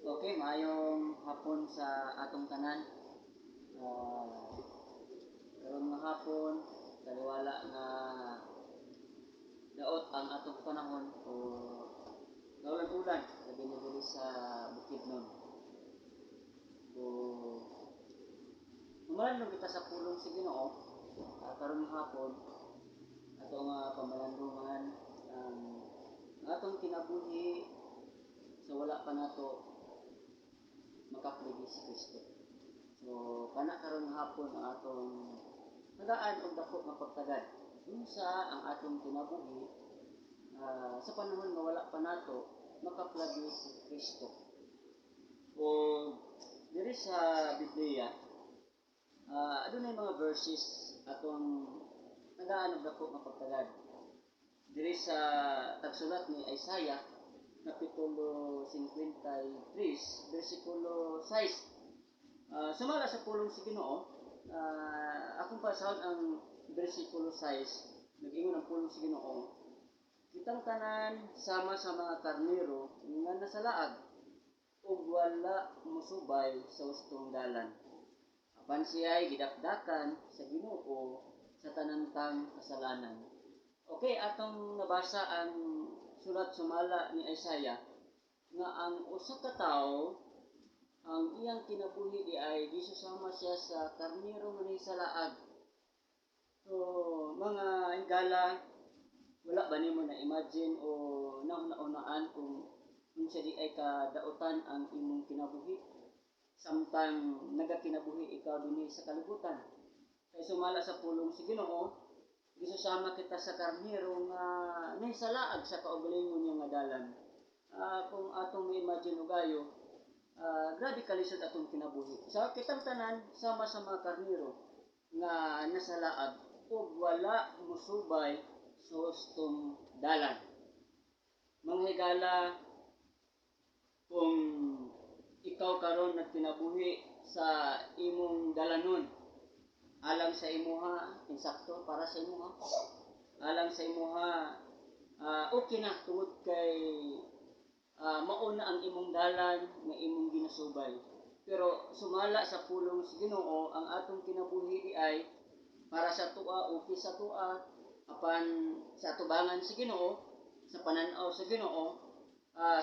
Okay, maayong hapon sa atong tanan. Karon nga hapon, taliwala nga daot ang atong panahon o naulan-ulan labi na diri sa Bukidnon. O Umalandong kita sa pulong sa Ginoo karon nga hapon atong pamalandungan ang atong kinabuhi sa wala pa nato makapligi si Kristo. So kana karon hapon ang atong nagaan og dako nga pagtagad unsa ang atong kinabuhi sa panahon nga wala pa nato makaplagi si Kristo. O diri sa Biblia adunay mga verses atong nagaan og dako nga pagtagad. Diri sa tagsulat ni Isaiah kapitulo 53 versikulo 6. Sumala sa pulong si Ginoo, akong pasahod ang versikulo 6, nag-ingon ang pulong si Ginoo, kitang tanan sama sa mga karnero nga nasalaag ug wala musubay sa hustong dalan. Apan siya'y gidakdakan sa Ginoo sa tanang kasalanan. Okay, atong nabasa ang sulat sumala ni Isaiah nga ang usa ka tawo ang iyang kinabuhi di ay gisusama siya sa karnero nga nahisalaag. So mga higala, wala ba nimo na imagine o nauna-unaan kung unsa di ay kadautan ang imong kinabuhi samtang nagakinabuhi ikaw dinhi sa kalibutan. Kay sumala sa pulong si Ginoo, gisusama kita sa karnero nga nahisalaag sa kaugalingon niya nga dalan. Kung atong ma-imagine ugayo, grabe kalisod atong kinabuhi. So kitang tanan sama sa mga karnero nga nasalaag ug wala musubay sa hustong dalan. Mga higala, kung ikaw karon nagkinabuhi sa imong dalanon, alang sa imuha insakto para sa imuha, alang sa imuha okay na tungod kay mauna ang imong dalan nga imong ginasubay. Pero sumala sa pulong sa Ginoo, ang atong kinabuhi di ay para sa tuwa o sa tuwa, apan sa atubangan sa Ginoo, sa pananaw sa Ginoo,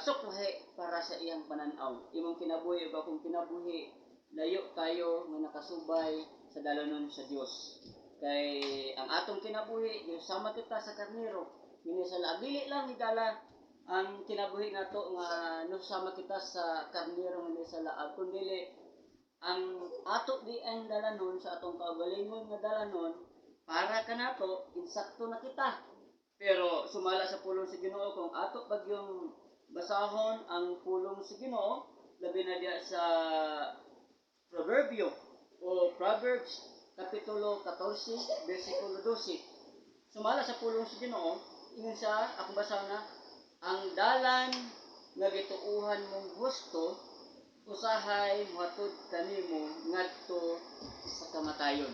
suklahe para sa iyang pananaw. Imong kinabuhi o akong kinabuhi, layo kayo nga nakasubay sa dalanon sa Dios. Kay ang atong kinabuhi, sama kita sa karnero, minisala dili lang higala ang kinabuhi nato nga nasama kita sa karnero nga minisala, kundi ang ato di ang dalanon sa atong kaugalingon nga dalanon para kanato insakto na kita. Pero sumala sa pulong sa Ginoo, kung ato bagyong basahon ang pulong sa Ginoo, labi na diya sa Proverbio o Proverbs kapitulo 14 versikulo 12. Sumala sa pulong sa Ginoo, ingon sa akong basahon na, ang dalan nga gituuhan mong husto usahay mohatod kanimo ngadto sa kamatayon.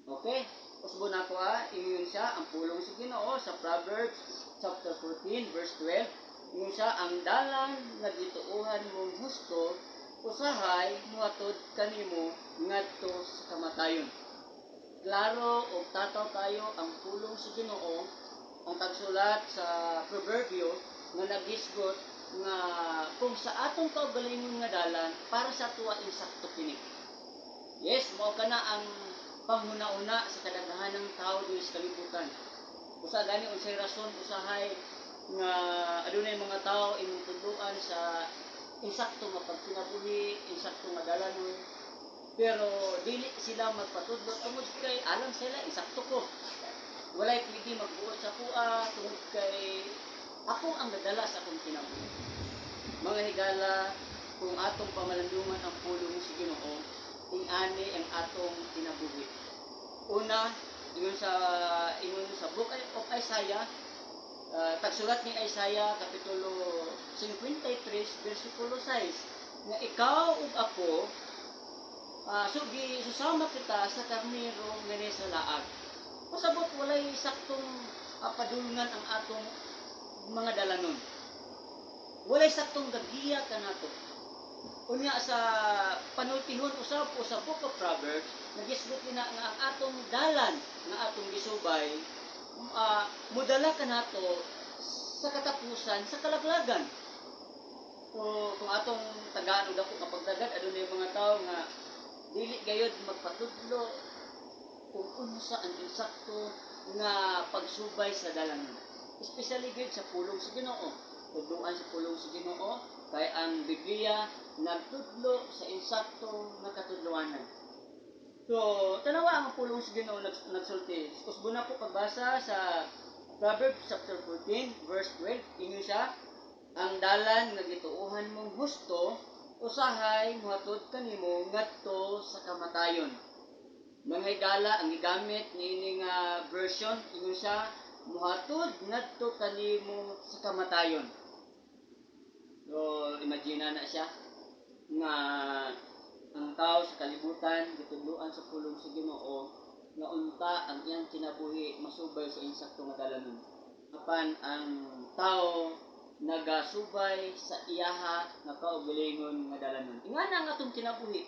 Okay? Usbon ako ingon siya ang pulong sa Ginoo sa Proverbs chapter 14 verse 12. Ingon siya, ang dalan nga gituuhan mong husto usahay mohatod kanimo ngadto sa kamatayon. Klaro og tataw tayo ang pulong sa Ginoo, ang tagsulat sa Proverbio nga nagisgot nga kung sa atong kaugalingon nga dalan para sa tuwa insakto kini. Yes, mao kana ang panghuna-una sa kadaghanang tao dinhi sa kalibutan. Usa gani unsay rason usahay nga adunay mga tao imong tudloan sa insakto nga pagkinabuhi, insakto nga dalanon, pero dili sila magpatudlo tungod kay alam sila insakto ko. Walay pwede magbuot sa kuha tungod kay ako ang nadala sa akong kinabuhi. Mga higala, kung atong pamalandungan ang pulong sa Ginoo, ing-ani ang atong kinabuhi. Una, ingon sa book of Isaiah, tagsulat ni Isaiah kapitulo 53 versikulo 6, nga ikaw ug ako susama kita sa karnero nga nisalaag. Pasabot walay saktong padulngan ang atong mga dalanon. Walay saktong gagiya kanato. Unya sa panultihon usab po sa Book of Proverbs, nagisgot na nga ang atong dalan nga atong gisubay, mudala ka nato sa katapusan sa kalaglagan. So, kung atong tagaan og dako kapag dagad adunay mga tawo nga dili gayud magpatudlo kung unsa ang insakto nga pagsubay sa dalanan. Especially gid sa pulong sa Ginoo. Tudloan sa pulong sa Ginoo kay ang Biblia nagtudlo sa insakto nga katudloanan. So, tanawa ang pulong sa Ginoo nagsulti. Kusbo na po pagbasa sa Proverbs chapter 14 verse 12, ingon siya, ang dalan nga gituohan mong husto usahay mohatod kanimo ngadto sa kamatayon. Mga higala ang gigamit niini nga version, ingon siya, muhatod ngadto kanimo sa kamatayon. So, imagine na siya nga ang tao sa kalibutan gitudloan sa pulong sa Ginoo nga unta ang iyang kinabuhi masubay sa insakto nga dalanon. Apan ang tao nagasubay sa iyaha nga kaugalingon nga dalanon. Ingana ang atong kinabuhi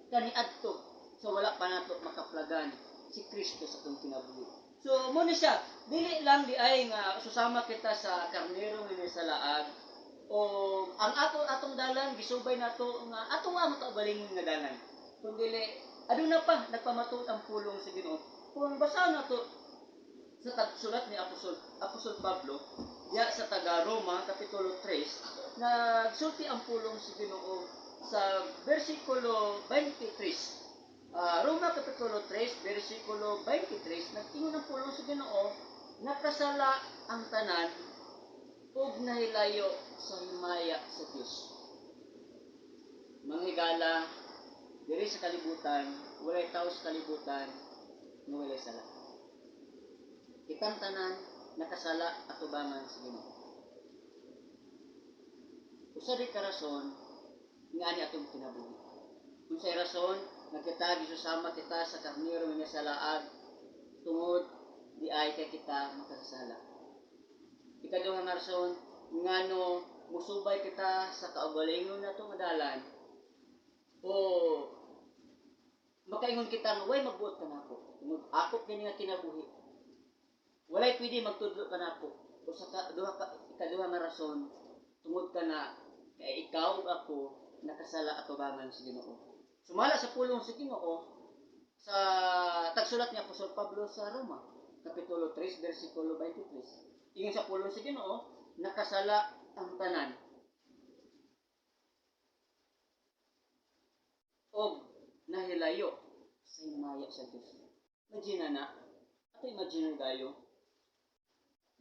kaniadto so wala pa nato makaplagan si Kristo sa atong kinabuhi. So mo ni siya, dili lang di ay nga susama kita sa karnero nga sa laag o ang atong dalan gisubay nato nga ato ang kaugalingon nga dalan. Kun dili aduna pa nagpamatud ang pulong sa Ginoo. Kung basahan nato sa tagsulat ni Apostol Pablo diya sa taga Roma kapitulo 3 nagsulti ang pulong sa Ginoo sa bersikulo 23. Roma kapitulo 3 bersikulo 23 nagtingon ang pulong sa Ginoo nakasala ang tanan ug nahilayo sa himaya sa Dios. Manghigala diri sa kalibutan walay tawo sa kalibutan nga walay sala. Kitang tanan nakasala at tubangan sa Ginoo. Usa di ka rason nga ani atong kinabuhi. Unsay rason nga kita gisusama kita sa karnero nga sa laag tungod di ay kay kita makasala. Ikaduha nga rason ngano musubay kita sa kaugalingon nato nga dalan o makaingon kita nga way magbuot kanako tungod ako kini nga kinabuhi. Walay pwede magtudlo ka nako. O sa ikaduha nga rason, tungod ka na kay ikaw ug ako nakasala at tubangan sa Ginoo. Sumala sa pulong sa Ginoo sa tagsulat ni Apostol Pablo sa Roma, kapitulo 3, bersikulo 23. Ingon sa pulong sa Ginoo, nakasala ang tanan. Og nahilayo sa himaya sa Dios. Imagine na, ato imagine tayo,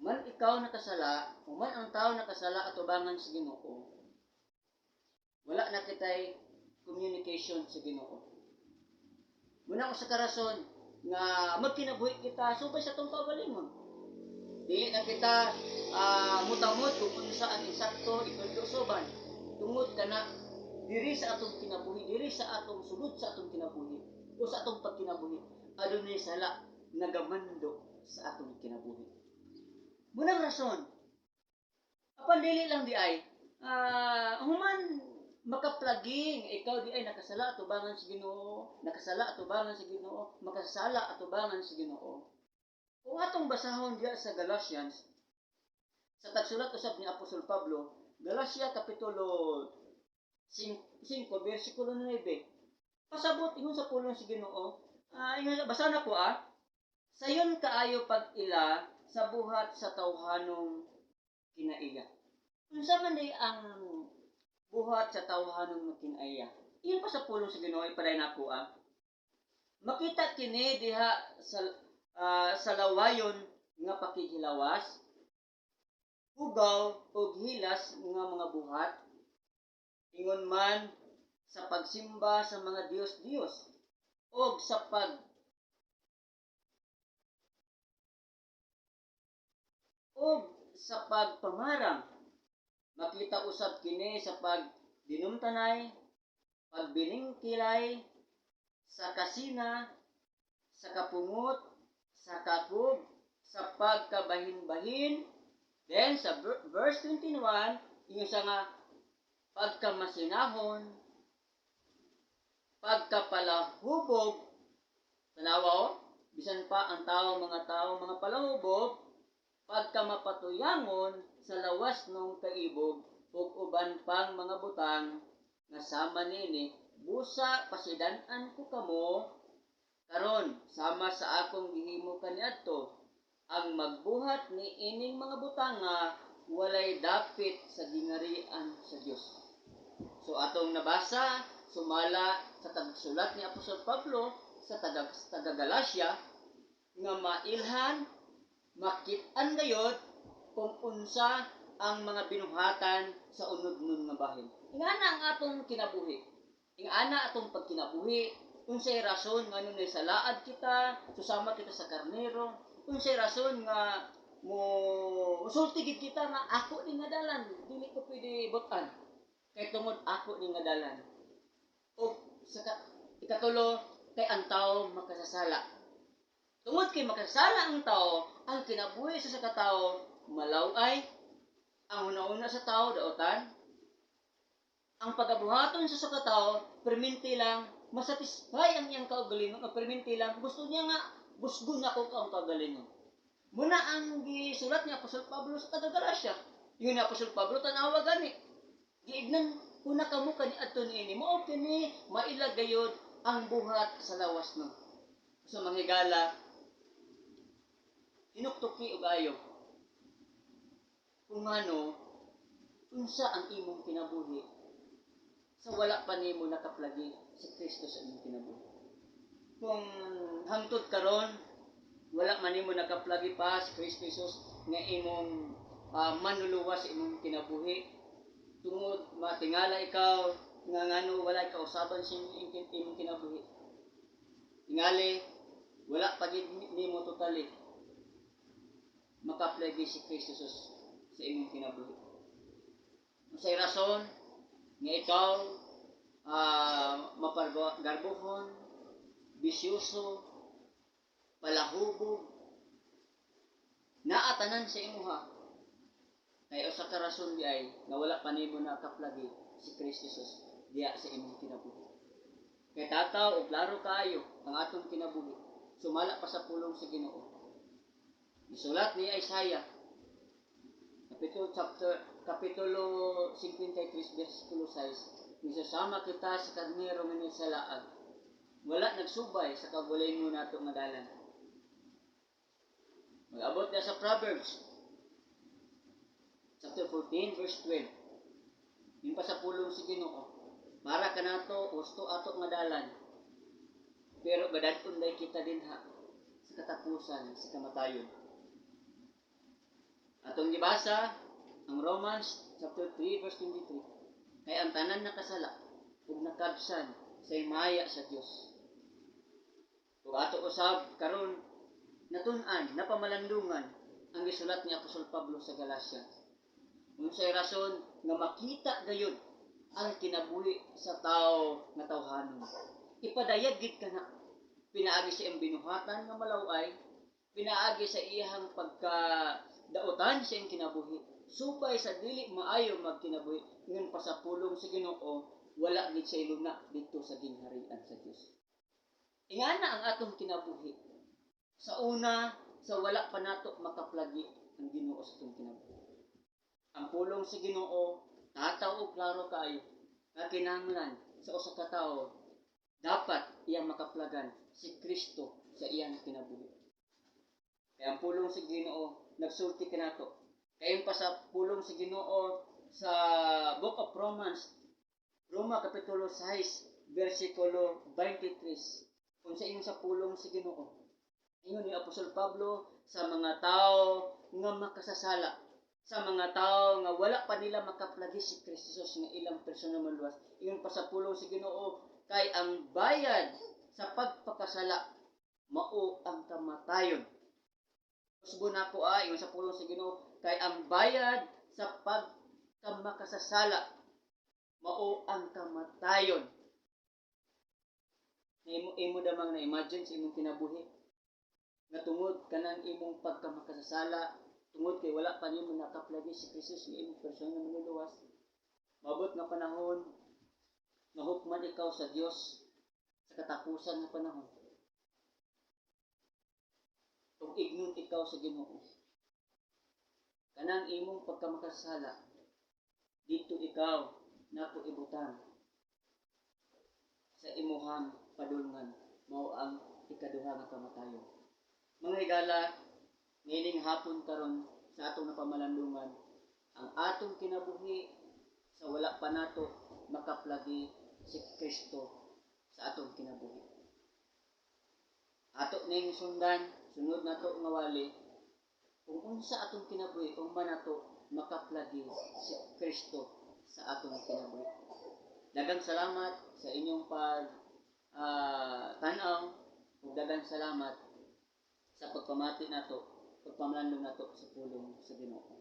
man ikaw nakasala, o man ang tao nakasala at tubangan sa Ginoo, wala na kitay communication sa Ginoo. Muna ko sa karason nga magkinabuhi kita subay sa tong kaugalingon. Dili na kita mutamot kung unsa ang insakto itudlo soban. Tungod kana diri sa atong kinabuhi, diri sa atong sulod sa atong kinabuhi, o sa atong pagkinabuhi, adunay sala nagamando sa atong kinabuhi. Munang rason, apan dili lang di ay, human makaplaging ikaw di ay nakasala at tubangan sa Ginoo, nakasala at tubangan sa Ginoo, makasala at tubangan sa Ginoo. Kung atong basahon diya sa Galatians, sa tagsulat usab ni Apostol Pablo, Galatia kapitulo 5 bersikulo 9. Pasabot ingon sa pulong sa Ginoo, ingon basa na ko sayon kaayo pag-ila sa buhat sa tawhanong kinaiya. Unsa man di ang buhat sa tawhanong kinaiya? Iyon pa sa pulong sa Ginoo ipaday nako makita kini diha sa lawayon nga pakighilawas, hugaw ug hilas nga mga buhat, ingon man sa pagsimba sa mga Dios-Dios o sa pagpamarang. Makita usab kini sa pagdinumtanay, pagbilingkilay, sa kasina, sa kapungot, sa kakub, sa pagkabahin-bahin. Then sa verse 21, yung sa nga pagkamasinahon, pagkapalahubog, tanawa o, bisan pa ang mga tao, mga palahubog, pagkamapatuyangon sa lawas ng kaibog, ug uban pang mga butang, nga sama nini, busa pasidan-an ko kamo, karon sama sa akong gihimo kaniadto, ang magbuhat ni ining mga butang nga walay dapit sa gingharian sa Dios. So atong nabasa, sumala sa tagsulat ni Apostol Pablo sa taga Galacia nga mailhan, makit-an gayud kung unsa ang mga binuhatan sa unod nun nga bahin. Ingana ang atong kinabuhi. Ingana atong pagkinabuhi, unsay rason nga nunay salaad kita, susama kita sa karnero, unsay rason nga mo usulti gid kita nga ako ni nga dalan, dili ko pwede butan. Kay tungod ako ni nga dalan. O sa ikatulo, kay ang tao makasasala. Tungod kay makasasala ang tao, ang kinabuhi sa katao malaway, ang una-una sa tao daotan, ang pagabuhaton sa katao perminti lang masatisfy ang iyang kaugalingon, o perminti lang gusto niya nga busgon ako ang kaugalingon. Muna ang gisulat ni Apostol Pablo sa taga Galacia. Yung ni Apostol Pablo tanawa gani. Giignan kuna kamo kaniadto niini, mao kini mailag gayud ang buhat sa lawas no. Sa manghigala, hinuktuki og ayo. Kung ano, unsa ang imong kinabuhi sa wala pa nimo nakaplagi si Kristo sa imong kinabuhi. Kung hangtod karon wala man nimo nakaplagi pa si Kristo Jesus nga imong manluluwas sa imong kinabuhi, tungod matingala ikaw nga ngano wala ikaw usaban sa imong kinabuhi. Tingali wala pa gid nimo totally makaplagi si Kristo Jesus sa imong kinabuhi. Unsay rason nga ikaw mapargarbuhon, bisyoso, palahubog, naatanan sa imuha, kay usa ka rason di ay nga wala pa nimo nakaplagi si Kristo Jesus diya sa imong kinabuhi. Kay tataw og klaro kaayo ang atong kinabuhi, sumala pa sa pulong sa Ginoo. Isulat ni Isaiah kapitulo 53 versikulo 6, misasama kita sa karnero nga sa laag, wala nagsubay sa kagulay mo nato nga dalan. Mag-abot na sa Proverbs chapter 14 verse 12. Yung pa sa pulong si Ginoo, para ka nato gusto ato nga dalan, pero gadadton day kita dinha sa katapusan sa kamatayon. Atong gibasa ang Romans chapter 3 verse 23. Kay ang tanan nakasala ug nakabsan sa himaya sa Dios. Ug ato usab karon natun-an, napamalandungan ang gisulat ni Apostol Pablo sa Galacia. Unsay rason nga makita gayud ang kinabuhi sa tao nga tawhanon. Ipadayag gid kana pinaagi sa iyang binuhatan nga malaway, pinaagi sa iyang pagkadautan sa iyang kinabuhi, subay sa dili maayo magkinabuhi, ngan pa sa pulong sa Ginoo wala gid siya luna dito sa gingharian sa Dios. Ingana ang atong kinabuhi. Sa una, sa wala pa nato makaplagi ang Ginoo sa atong kinabuhi. Ang pulong sa Ginoo tataw og klaro kaayo nga kinahanglan sa usa ka tawo dapat iyang makaplagan si Kristo sa iyang kinabuhi. Kaya ang pulong sa Ginoo nagsulti kanato. Kayon pa sa pulong sa Ginoo sa Book of Romans, Roma kapitulo 6 versikulo 23. Kung sa inyo sa pulong sa Ginoo, ingon ni Apostol Pablo sa mga tao nga makasasala, sa mga tao nga wala pa nila makaplagi si Kristo nga ilang personal maluwas. Ingon pa sa pulong sa Ginoo, kay ang bayad sa pagpakasala mao ang kamatayon. Usbo na ko ingon sa pulong sa Ginoo, kay ang bayad sa pagkamakasasala mao ang kamatayon. Imo damang na imagine sa imong kinabuhi nga tungod kanang imong pagkamakasasala, tungod kay wala pa nimo nakaplagi si Kristo nga imong personal nga manluluwas, Mabot nga panahon, mahukman ikaw sa Dios sa katapusan nga panahon. Kung ignon ikaw sa Ginoo, kanang imong pagkamakasala, dito ikaw nako ibutang sa imuhang padulngan, mao ang ikaduha nga kamatayon. Mga higala, nining hapon karon sa atong napamalandungan, ang atong kinabuhi sa wala pa nato makaplagi si Kristo sa atong kinabuhi. Ato ning sundan, sunod nato nga wali, kung unsa atong kinabuhi, kung ba nato makaplagi si Kristo sa atong kinabuhi. Daghang salamat sa inyong tanaw ug daghang salamat sa pagpamati nato, pagpamalandong nato sa pulong sa Ginoo.